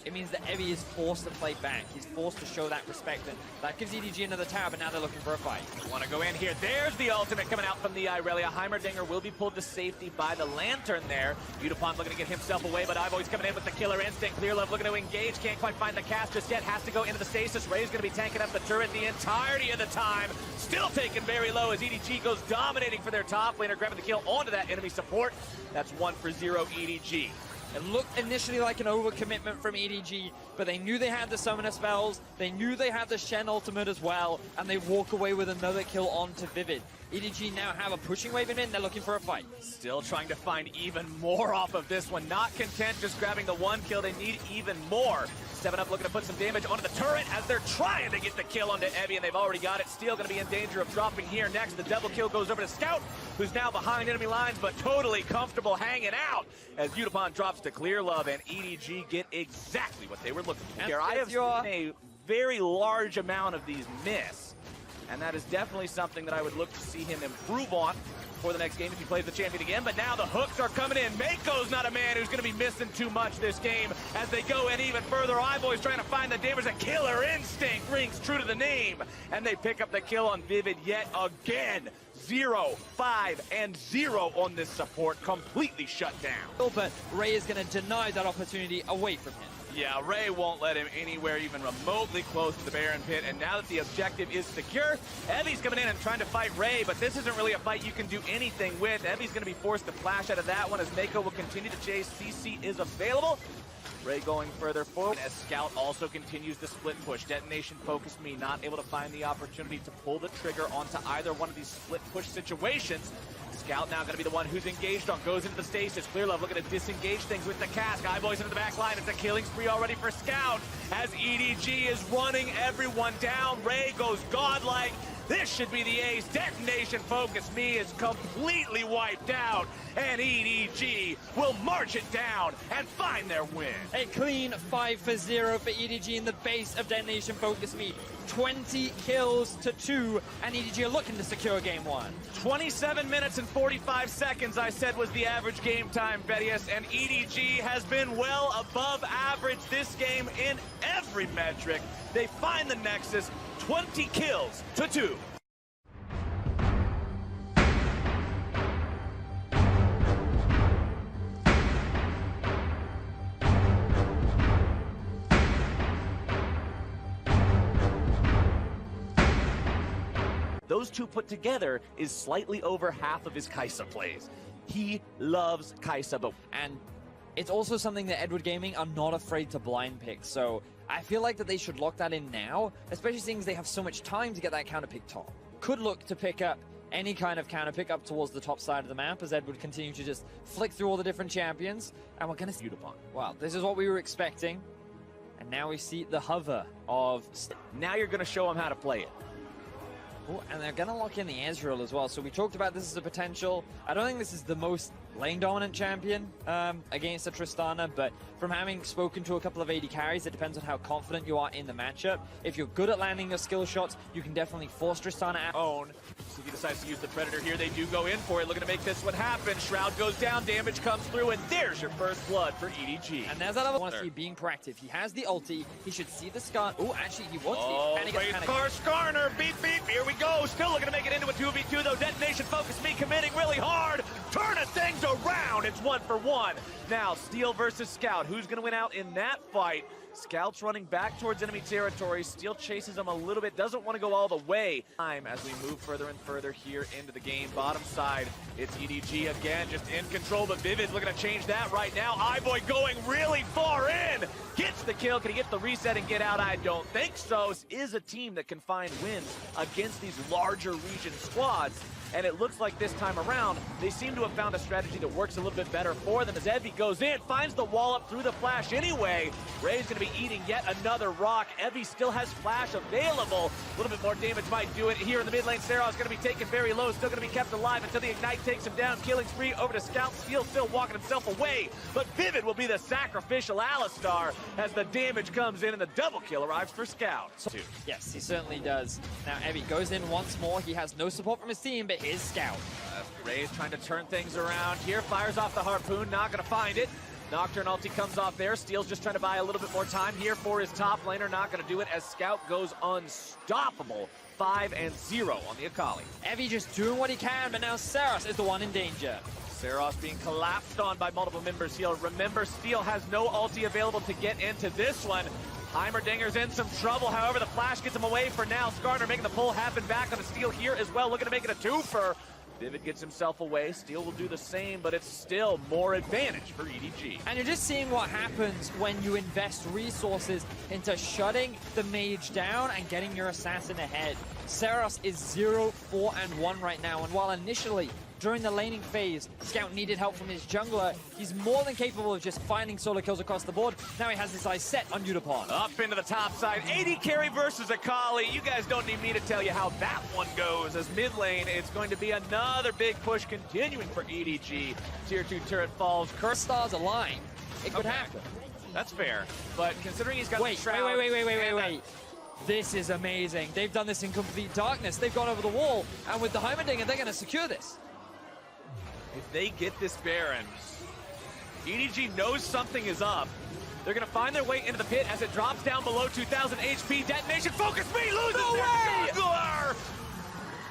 It means that Evie is forced to play back. He's forced to show that respect, and that gives EDG another tab, and now they're looking for a fight. Want to go in here. There's the ultimate coming out from the Irelia. Heimerdinger will be pulled to safety by the Lantern there. Udapon looking to get himself away, but iBoy's coming in with the killer instinct. Clearlove looking to engage. Can't quite find the cast just yet. Has to go into the stasis. Ray's going to be tanking up the turret the entirety of the time. Still taken very low as EDG goes dominating for their top laner, grabbing the kill onto that enemy support. That's 1-for-0 EDG. It looked initially like an overcommitment from EDG, but they knew they had the summoner spells, they knew they had the Shen ultimate as well, and they walk away with another kill onto Vivid. EDG now have a pushing wave in, they're looking for a fight. Still trying to find even more off of this one. Not content just grabbing the 1 kill, they need even more. 7up looking to put some damage onto the turret as they're trying to get the kill onto Evie, and they've already got it. Steel going to be in danger of dropping here next. The double kill goes over to Scout, who's now behind enemy lines, but totally comfortable hanging out as Udapon drops to Clearlove, and EDG get exactly what they were looking for here. I have seen a very large amount of these miss. And that is definitely something that I would look to see him improve on for the next game if he plays the champion again. But now the hooks are coming in. Mako's not a man who's going to be missing too much this game as they go in even further. iBoy's trying to find the damage. A killer instinct rings true to the name. And they pick up the kill on Vivid yet again. 0, 5, and 0 on this support. Completely shut down. But Ray is going to deny that opportunity away from him. Yeah, Ray won't let him anywhere even remotely close to the Baron Pit, and now that the objective is secure, Evie's coming in and trying to fight Ray, but this isn't really a fight you can do anything with. Evie's going to be forced to flash out of that one as Mako will continue to chase. CC is available. Ray going further forward as Scout also continues the split push. Detonation focused me, not able to find the opportunity to pull the trigger onto either one of these split push situations. Scout now going to be the one who's engaged on, goes into the stasis. Clearlove looking to disengage things with the cask. iBoy's into the back line. It's a killing spree already for Scout as EDG is running everyone down. Ray goes godlike. This should be the ace. Detonation focus me is completely wiped out, and EDG will march it down and find their win. A clean 5 for 0 for EDG in the base of Detonation Focus Me. 20 kills to 2, and EDG are looking to secure game 1. 27 minutes and 45 seconds, I said, was the average game time, Vedius, and EDG has been well above average this game in every metric. They find the Nexus, 20 kills to 2. Those two put together is slightly over half of his Kai'Sa plays. He loves Kai'Sa, but... And it's also something that Edward Gaming are not afraid to blind pick, so I feel like that they should lock that in now, especially since they have so much time to get that counter pick top. Could look to pick up any kind of counter pick up towards the top side of the map as Edward continue to just flick through all the different champions, and we're going to see upon. Wow, this is what we were expecting, and now we see the hover of... Now you're going to show him how to play it. Ooh, and they're going to lock in the Ezreal as well. So we talked about this as a potential. I don't think this is the most lane-dominant champion against a Tristana, but from having spoken to a couple of AD carries, it depends on how confident you are in the matchup. If you're good at landing your skill shots, you can definitely force Tristana out. Own. So he decides to use the Predator here. They do go in for it, looking to make this one happen. Shroud goes down, damage comes through, and there's your first blood for EDG. And there's that other one. I want to see being proactive. He has the ulti. He should see the Scar. Oh, actually, he wants the panic. Skarner, beep, beep, here we go. Still looking to make it into a 2v2, though. Detonation focus me committing really hard. Turning things around. It's 1 for 1. Now, Steel versus Scout. Who's going to win out in that fight? Scout's running back towards enemy territory. Steel chases him a little bit. Doesn't want to go all the way. As we move further and further here into the game. Bottom side, it's EDG again, just in control. But Vivid's looking to change that right now. iBoy going really far in. Gets the kill. Can he get the reset and get out? I don't think so. This is a team that can find wins against these larger region squads. And it looks like this time around, they seem to have found a strategy that works a little bit better for them as Evie goes in, finds the wall up through the flash anyway. Ray's going to be eating yet another rock. Evie still has flash available. A little bit more damage might do it here in the mid lane. Sarah is going to be taken very low, still going to be kept alive until the Ignite takes him down. Killing spree over to Scout. Steel still walking himself away, but Vivid will be the sacrificial Alistar as the damage comes in and the double kill arrives for Scout. Yes, he certainly does. Now, Evie goes in once more. He has no support from his team, but his Scout. Ray's trying to turn things around here. Fires off the harpoon, not going to find it. Nocturne ulti comes off there. Steel's just trying to buy a little bit more time here for his top laner. Not going to do it as Scout goes unstoppable. 5 and 0 on the Akali. Evie just doing what he can, but now Saros is the one in danger. Saros being collapsed on by multiple members here. Remember, Steel has no ulti available to get into this one. Heimerdinger's in some trouble. However, the flash gets him away for now. Skarner making the pull happen back on the Steel here as well. Looking to make it a 2-fer. Vivid gets himself away. Steel will do the same, but it's still more advantage for EDG. And you're just seeing what happens when you invest resources into shutting the mage down and getting your assassin ahead. Saros is 0-4-1 right now, and while initially during the laning phase, Scout needed help from his jungler, he's more than capable of just finding solo kills across the board. Now he has his eyes set on Udapon. Up into the top side, AD carry versus Akali. You guys don't need me to tell you how that one goes. As mid lane, it's going to be another big push continuing for EDG. Tier 2 turret falls. Curse stars align. It could happen. That's fair, but considering he's got wait. This is amazing. They've done this in complete darkness. They've gone over the wall, and with the Heimerdinger, they're going to secure this. If they get this Baron, EDG knows something is up. They're going to find their way into the pit as it drops down below 2,000 HP. Detonation, focus me, loses No their way! juggler!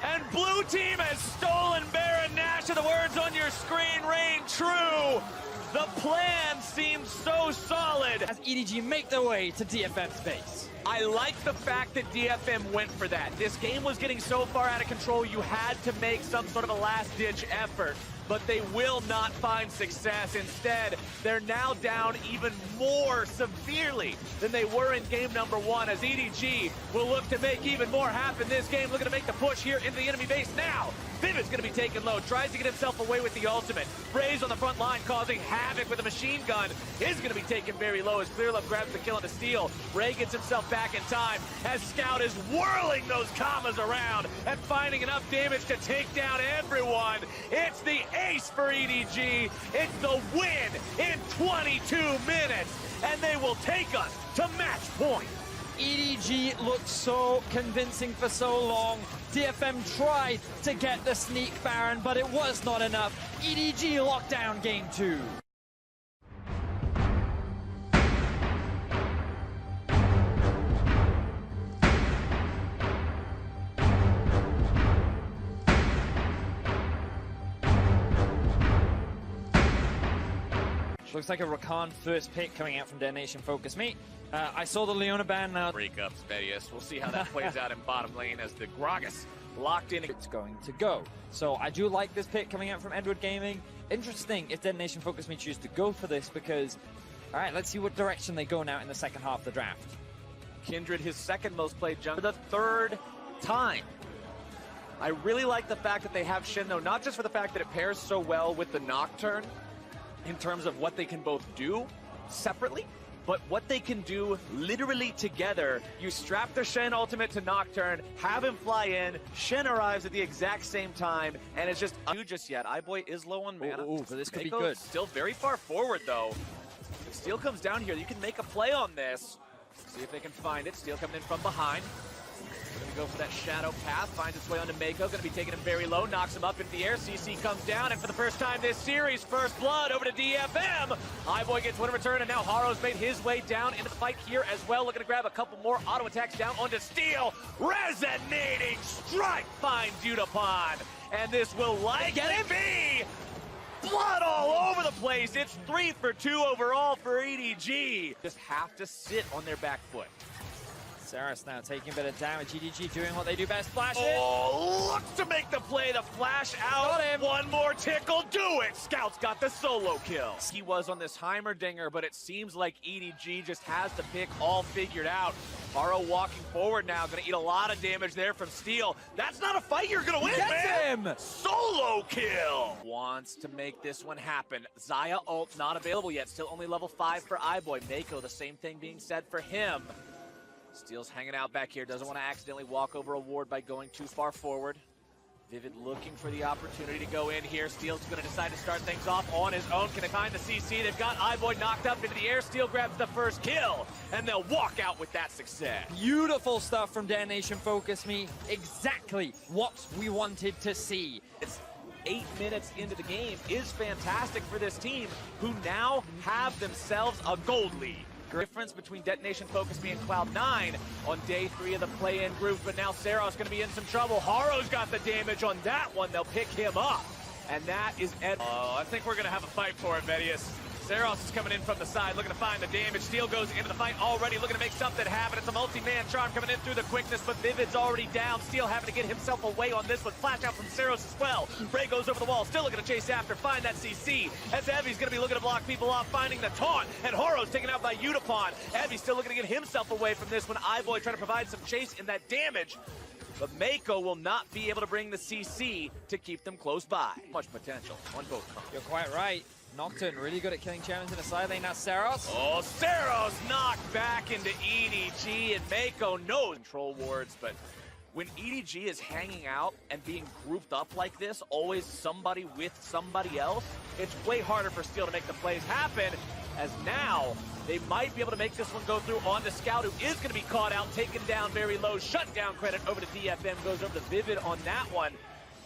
And blue team has stolen Baron Nash. The words on your screen reign true. The plan seems so solid. As EDG make their way to DFM's base. I like the fact that DFM went for that. This game was getting so far out of control, you had to make some sort of a last-ditch effort, but they will not find success. Instead, they're now down even more severely than they were in game number 1, as EDG will look to make even more happen this game, looking to make the push here into the enemy base now. Vivid's going to be taken low, tries to get himself away with the ultimate. Bray's on the front line, causing havoc with a machine gun. Is going to be taken very low as Clearlove grabs the kill on the steal. Ray gets himself back in time as Scout is whirling those commas around and finding enough damage to take down everyone. It's the ace for EDG. It's the win in 22 minutes, and they will take us to match point. EDG looked so convincing for so long. DFM tried to get the sneak Baron, but it was not enough. EDG locked down game 2. Looks like a Rakan first pick coming out from Detonation Focus Me. I saw the Leona ban now. Breakups, Vedius. We'll see how that plays out in bottom lane as the Gragas locked in. It's going to go. So I do like this pick coming out from Edward Gaming. Interesting if Detonation Focus Me choose to go for this because, all right, let's see what direction they go now in the second half of the draft. Kindred, his second most played jungler, for the third time. I really like the fact that they have Shen, though, not just for the fact that it pairs so well with the Nocturne in terms of what they can both do separately, but what they can do literally together. You strap the Shen ultimate to Nocturne, have him fly in, Shen arrives at the exact same time, and it's just yet. iBoy is low on mana. Ooh, but this could be Mako good. Still very far forward, though. If Steel comes down here, you can make a play on this. See if they can find it. Steel coming in from behind. Gonna go for that shadow path, finds its way onto Mako, gonna be taking him very low, knocks him up into the air, CC comes down, and for the first time this series, first blood over to DFM. iBoy gets one in return, and now Haro's made his way down into the fight here as well, looking to grab a couple more auto attacks down onto Steel. Resonating strike finds Udapon, and this will likely be blood all over the place. It's 3 for 2 overall for EDG. Just have to sit on their back foot. Saras now taking a bit of damage. EDG doing what they do best. Flash it. Oh, looks to make the play. The flash out. Got him. One more tickle. Do it. Scout's got the solo kill. He was on this Heimerdinger, but it seems like EDG just has the pick all figured out. Haro walking forward now. Going to eat a lot of damage there from Steel. That's not a fight you're going to win, man. Him. Solo kill. Wants to make this one happen. Xayah ult not available yet. Still only level 5 for iBoy. Mako, the same thing being said for him. Steel's hanging out back here, doesn't want to accidentally walk over a ward by going too far forward. Vivid looking for the opportunity to go in here. Steel's going to decide to start things off on his own. Can he find the CC? They've got iBoy knocked up into the air. Steel grabs the first kill, and they'll walk out with that success. Beautiful stuff from Detonation Focus Me. Exactly what we wanted to see. It's 8 minutes into the game is fantastic for this team, who now have themselves a gold lead. Difference between Detonation Focus Me and Cloud9 on day 3 of the play-in group, but now Saros going to be in some trouble. Haro's got the damage on that one. They'll pick him up, and that is Ed. Oh, I think we're going to have a fight for it, Vedius. Saros is coming in from the side, looking to find the damage. Steel goes into the fight already, looking to make something happen. It's a multi-man charm coming in through the quickness, but Vivid's already down. Steel having to get himself away on this one. Flash out from Saros as well. Ray goes over the wall, still looking to chase after, find that CC. As Evie's going to be looking to block people off, finding the taunt, and Horo's taken out by Udapon. Evie still looking to get himself away from this one. iBoy trying to provide some chase in that damage. But Mako will not be able to bring the CC to keep them close by. Much potential on both fronts. You're quite right. Nocturne really good at killing champions in the side lane. Now Saros. Oh, Saros knocked back into EDG, and Mako knows control wards, but when EDG is hanging out and being grouped up like this, always somebody with somebody else, it's way harder for Steel to make the plays happen, as now They might be able to make this one go through onto Scout, who is going to be caught out, taken down very low. Shutdown credit over to DFM, goes over to Vivid on that one.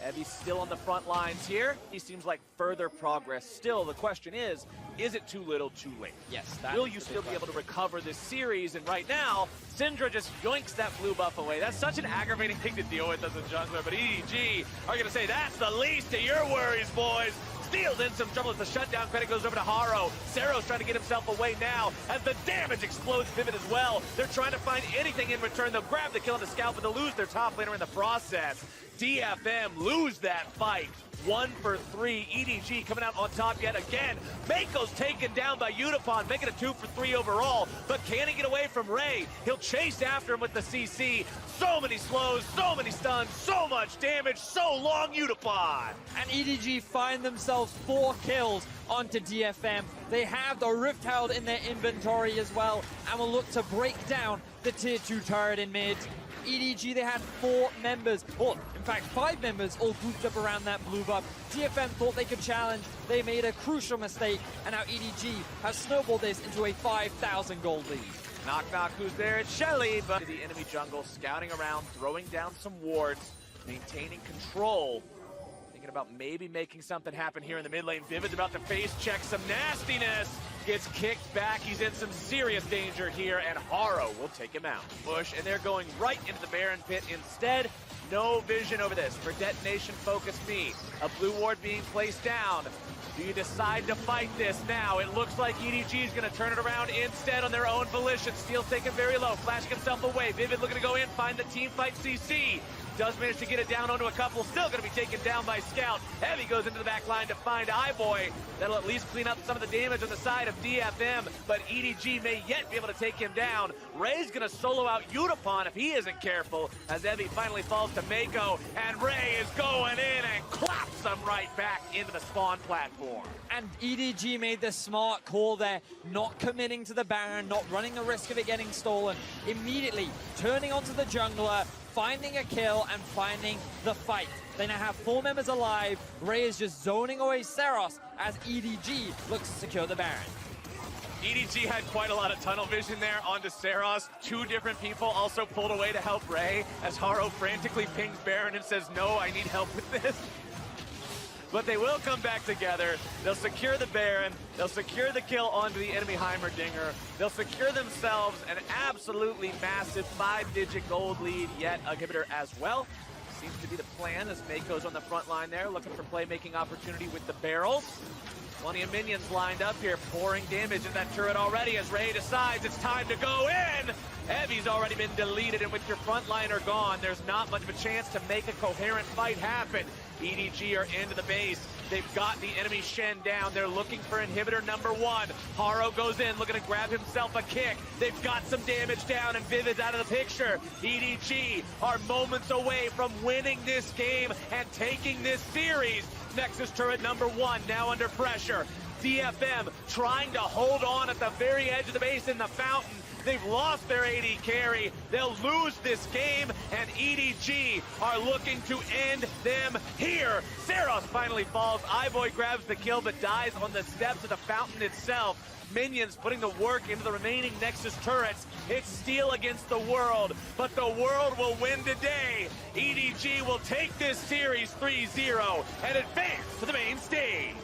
Evie's still on the front lines here. He seems like further progress. Still, the question is it too little, too late? Yes. Will you still be able to recover this series? And right now, Syndra just yoinks that blue buff away. That's such an aggravating thing to deal with as a jungler, but EDG are going to say, that's the least of your worries, boys. Steals in some trouble as the shutdown credit goes over to Haro. Cero's trying to get himself away now as the damage explodes Vivid as well. They're trying to find anything in return. They'll grab the kill on the Scout, but they'll lose their top laner in the process. DFM lose that fight. 1 for 3. EDG coming out on top yet again. Mako's taken down by Unipon, making it 2 for 3 overall. But can he get away from Ray? He'll chase after him with the CC. So many slows, so many stuns, so much damage, so long Unipon. And EDG find themselves 4 kills onto DFM. They have the Rift Herald in their inventory as well, and will look to break down the tier 2 turret in mid. EDG, they had 4 members, or in fact 5 members, all grouped up around that blue buff. DFM thought they could challenge. They made a crucial mistake, and now EDG has snowballed this into a 5,000 gold lead. Knock knock, who's there? It's Shelly, but the enemy jungle scouting around, throwing down some wards, maintaining control. Thinking about maybe making something happen here in the mid lane. Vivid's about to face check some nastiness. Gets kicked back. He's in some serious danger here, and Haro will take him out. Push, and they're going right into the Baron pit instead. No vision over this for detonation focused me. A blue ward being placed down. Do you decide to fight this now? It looks like EDG is going to turn it around instead on their own volition. Steel's taken very low, flashing himself away. Vivid looking to go in, find the team fight CC. Does manage to get it down onto a couple, still going to be taken down by Scout. Heavy goes into the back line to find iBoy. That'll at least clean up some of the damage on the side of DFM, but EDG may yet be able to take him down. Ray's going to solo out Unipon if he isn't careful, as Evie finally falls to Mako, and Ray is going in and claps him right back into the spawn platform. And EDG made the smart call there, not committing to the Baron, not running the risk of it getting stolen. Immediately turning onto the jungler, finding a kill and finding the fight. They now have 4 members alive. Ray is just zoning away Seros as EDG looks to secure the Baron. EDG had quite a lot of tunnel vision there onto Seros. 2 different people also pulled away to help Ray as Haro frantically pings Baron and says, no, I need help with this. But they will come back together. They'll secure the Baron. They'll secure the kill onto the enemy Heimerdinger. They'll secure themselves an absolutely massive 5-digit gold lead, yet a inhibitor as well. Seems to be the plan as Mako's on the front line there, looking for playmaking opportunity with the barrels. Plenty of minions lined up here, pouring damage in that turret already as Ray decides it's time to go in. Evie's already been deleted, and with your front liner gone, there's not much of a chance to make a coherent fight happen. EDG are into the base. They've got the enemy Shen down. They're looking for inhibitor number 1. Haro goes in, looking to grab himself a kick. They've got some damage down, and Vivid's out of the picture. EDG are moments away from winning this game and taking this series. Nexus turret number 1 now under pressure. DFM trying to hold on at the very edge of the base in the fountain. They've lost their AD carry. They'll lose this game, and EDG are looking to end them here. Seros finally falls. iBoy grabs the kill, but dies on the steps of the fountain itself. Minions putting the work into the remaining Nexus turrets. It's steel against the world, but the world will win today. EDG will take this series 3-0 and advance to the main stage.